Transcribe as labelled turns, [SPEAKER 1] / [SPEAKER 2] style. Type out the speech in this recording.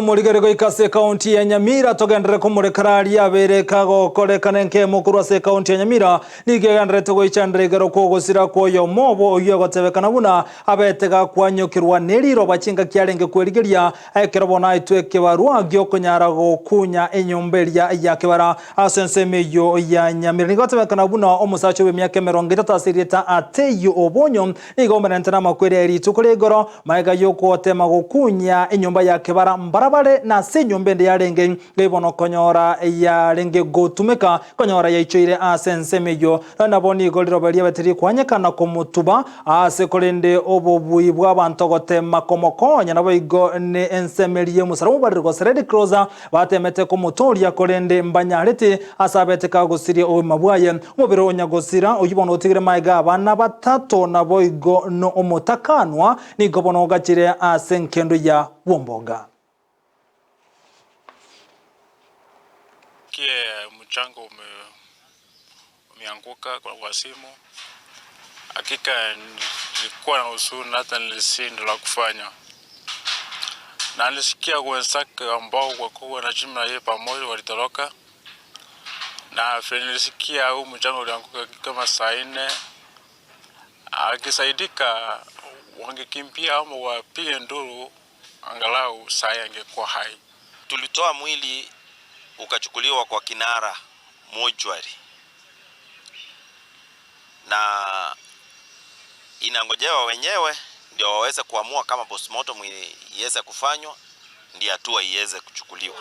[SPEAKER 1] Umurigerego ikase County ya Nyamira togendere kumurekarari abereka gokorekana nke mukuru wa County ya Nyamira nigegendere togo ichandregero ko gusira ko yo mobo uyo gotebekana buna abetega kwanyukirwa neriro bachinga kyarenge kwerigeria ekerobona itweke barwa gyo kunyara gokunya enyomberia ya kebara asensemeyo ya Nyamira nigotebekana buna omusacho be myaka 30 asirita ateyo obonyo nigomerentana makwere tukuregoro maiga yoko tema gokunya enyomba ya kebara barabare na senyombe ndi yarenge ngebono konyora yarenge gotumeka konyora yaichoire asensemeyo naboni goliro balia batiri kwanyekana komutuba asekolende obobui bw'abantu gotema komokonya nabo igo ne ensemeriye musaramu barirwa Red Cross batemete komutoria kolende mbanyarete asabete kagusiri o mabwaye mubiro onyagosira uyibono utigire maiga abana batatu nabo igo no omutakanwa ni gobono gachire asenkendo ya Womboga.
[SPEAKER 2] Mchanga umeanguka kwa simu. Hakika nilikuwa na huzuni hata nilishindwa la kufanya. Na nilisikia wenzake ambao walikuwa wanachimba yeye pamoja walitoroka. Na nilisikia huu mchanga ulianguka kama saa 4. Akisaidika wangekimbia ama wapige nduru angalau saa angekuwa hai.
[SPEAKER 3] Tulitoa mwili ukachukuliwa kwa Kinara mortuary na inangojewa wenyewe ndio waweze kuamua kama postmortem iweze kufanywa ndio hatua iweze kuchukuliwa.